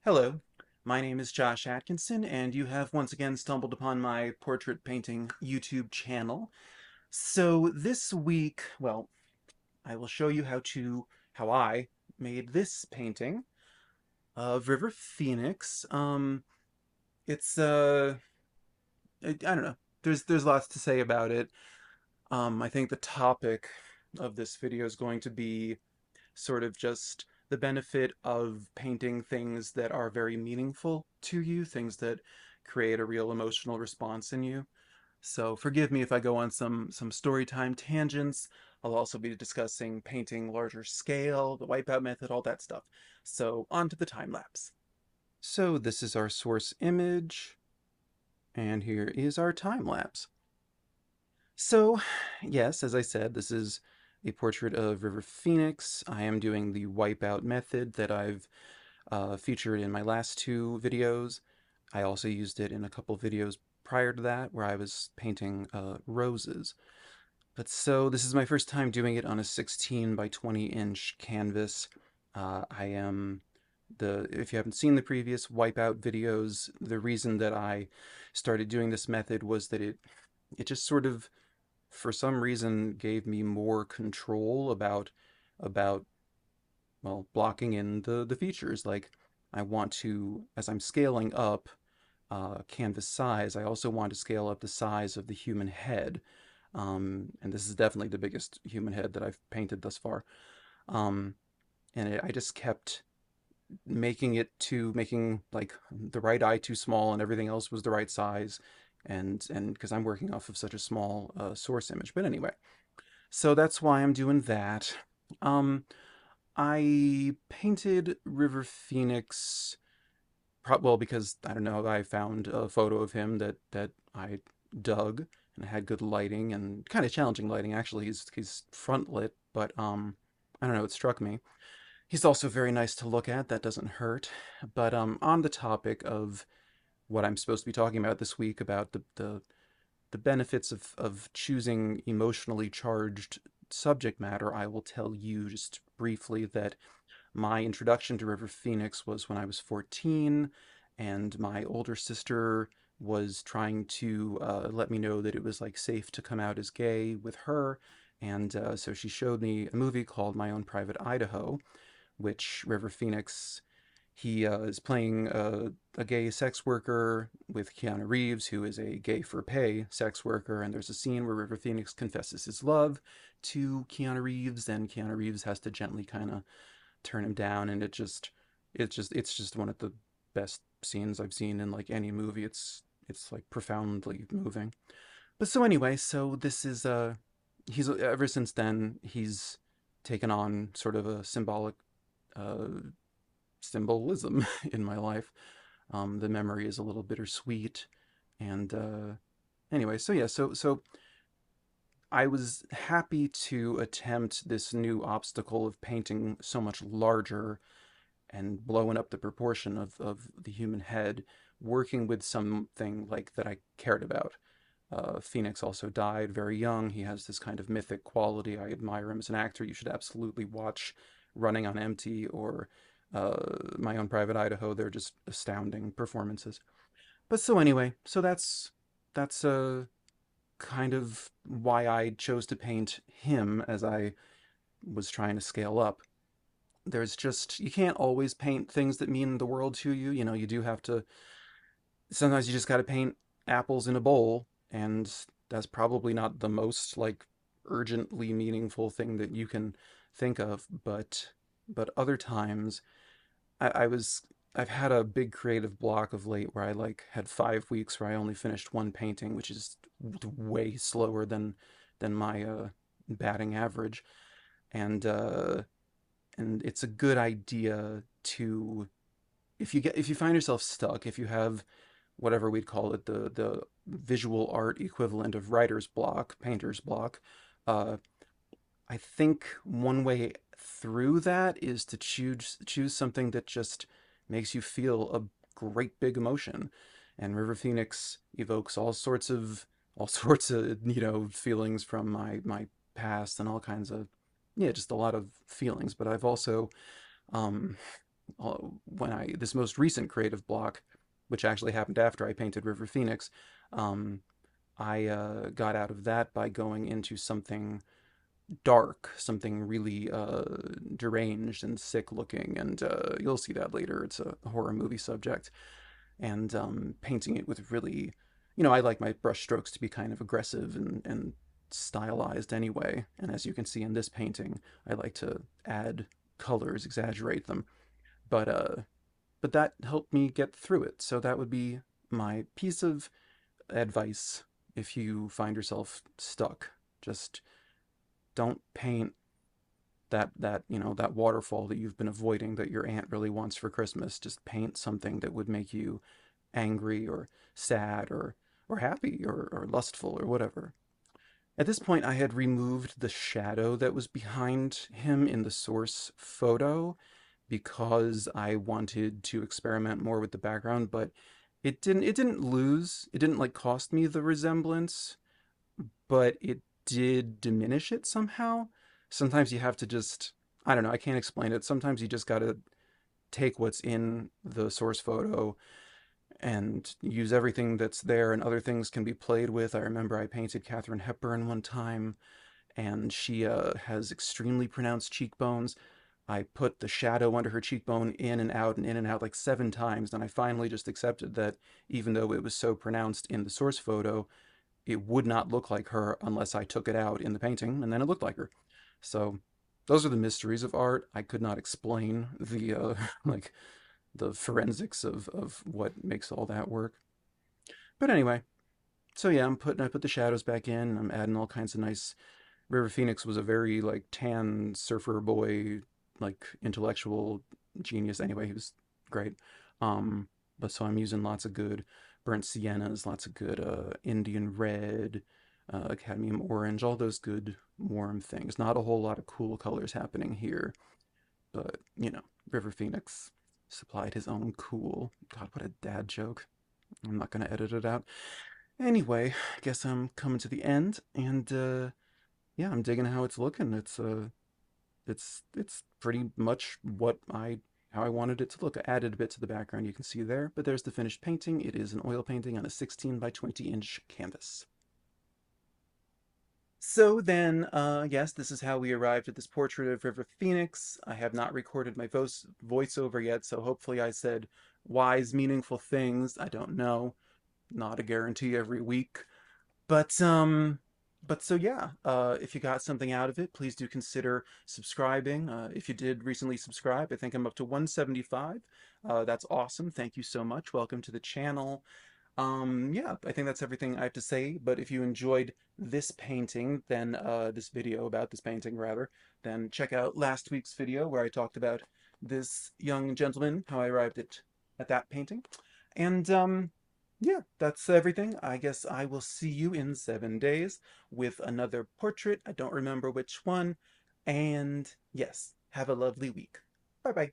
Hello, my name is Josh Atkinson, and you have once again stumbled upon my portrait painting YouTube channel. So this week, well, I will show you how I made this painting of River Phoenix. It's I don't know. There's lots to say about it. I think the topic of this video is going to be sort of just the benefit of painting things that are very meaningful to you, things that create a real emotional response in you. So forgive me if I go on some story time tangents. I'll also be discussing painting larger scale, the wipeout method, all that stuff. So on to the time lapse. So this is our source image, and here is our time lapse. So, yes, as I said, this is a portrait of River Phoenix. I am doing the wipeout method that I've featured in my last two videos. I also used it in a couple videos prior to that where I was painting roses. But so this is my first time doing it on a 16 by 20-inch canvas. I am if you haven't seen the previous wipeout videos, the reason that I started doing this method was that it just sort of for some reason gave me more control about well, blocking in the features. Like I want to, as I'm scaling up canvas size, I also want to scale up the size of the human head. And this is definitely the biggest human head that I've painted thus far. Um, I just kept making like the right eye too small and everything else was the right size. And because I'm working off of such a small source image. But anyway, so that's why I'm doing that. Um, I painted River Phoenix, well, because I don't know, I found a photo of him that I dug and it had good lighting and kind of challenging lighting actually. He's front lit, but I don't know, it struck me. He's also very nice to look at, that doesn't hurt. But on the topic of what I'm supposed to be talking about this week about the benefits of choosing emotionally charged subject matter, I will tell you just briefly that my introduction to River Phoenix was when I was 14, and my older sister was trying to let me know that it was like safe to come out as gay with her. And so she showed me a movie called My Own Private Idaho, which River Phoenix he is playing a gay sex worker with Keanu Reeves, who is a gay for pay sex worker. And there's a scene where River Phoenix confesses his love to Keanu Reeves, and Keanu Reeves has to gently kind of turn him down. And it's just one of the best scenes I've seen in like any movie. It's like profoundly moving. But so anyway, so this is he's ever since then he's taken on sort of a symbolic uh symbolism in my life. The memory is a little bittersweet, and anyway, so yeah, so I was happy to attempt this new obstacle of painting so much larger and blowing up the proportion of the human head, working with something like that I cared about. Phoenix also died very young. He has this kind of mythic quality. I admire him as an actor. You should absolutely watch Running on Empty or My Own Private Idaho. They're just astounding performances. But so anyway, so that's kind of why I chose to paint him as I was trying to scale up. There's just you can't always paint things that mean the world to you. You know, you do have to sometimes you just got to paint apples in a bowl, and that's probably not the most like urgently meaningful thing that you can think of. But other times, I was I've had a big creative block of late where I like had 5 weeks where I only finished one painting, which is way slower than my batting average, and uh, and it's a good idea to if you find yourself stuck, if you have whatever we'd call it, the visual art equivalent of writer's block, painter's block, uh, I think one way through that is to choose something that just makes you feel a great big emotion. And River Phoenix evokes all sorts of feelings from my past and all kinds of yeah, just a lot of feelings. But I've also um, when I this most recent creative block, which actually happened after I painted River Phoenix, um, I got out of that by going into something dark, something really deranged and sick looking, and you'll see that later. It's a horror movie subject, and painting it with really, I like my brush strokes to be kind of aggressive and stylized anyway. And as you can see in this painting, I like to add colors, exaggerate them. But that helped me get through it. So that would be my piece of advice if you find yourself stuck. Just don't paint that waterfall that you've been avoiding that your aunt really wants for Christmas. Just paint something that would make you angry or sad or happy or lustful or whatever. At this point, I had removed the shadow that was behind him in the source photo because I wanted to experiment more with the background, but it didn't lose. It didn't like cost me the resemblance, but it did diminish it somehow. Sometimes you have to just, I don't know, I can't explain it. Sometimes you just got to take what's in the source photo and use everything that's there, and other things can be played with. I remember I painted Katharine Hepburn one time, and she has extremely pronounced cheekbones. I put the shadow under her cheekbone in and out like 7 times, and I finally just accepted that even though it was so pronounced in the source photo, it would not look like her unless I took it out in the painting, and then it looked like her. So those are the mysteries of art. I could not explain the like the forensics of what makes all that work. But anyway, so yeah, I put the shadows back in. I'm adding all kinds of nice. River Phoenix was a very like tan surfer boy, like intellectual genius. Anyway, he was great. Um, but so I'm using lots of good burnt siennas, lots of good Indian red, cadmium orange, all those good warm things. Not a whole lot of cool colors happening here, but River Phoenix supplied his own cool. God, what a dad joke. I'm not gonna edit it out. Anyway, I guess I'm coming to the end, and yeah, I'm digging how it's looking. It's pretty much what I how I wanted it to look. I added a bit to the background you can see there, but there's the finished painting. It is an oil painting on a 16 by 20-inch canvas. So then, yes, this is how we arrived at this portrait of River Phoenix. I have not recorded my voiceover yet, so hopefully I said wise, meaningful things. I don't know. Not a guarantee every week. But so yeah, if you got something out of it, please do consider subscribing. If you did recently subscribe, I think I'm up to 175. That's awesome. Thank you so much. Welcome to the channel. Yeah, I think that's everything I have to say. But if you enjoyed this painting, then this video about this painting rather, then check out last week's video where I talked about this young gentleman, how I arrived at that painting. And yeah, that's everything. I guess I will see you in 7 days with another portrait. I don't remember which one. And yes, have a lovely week. Bye bye.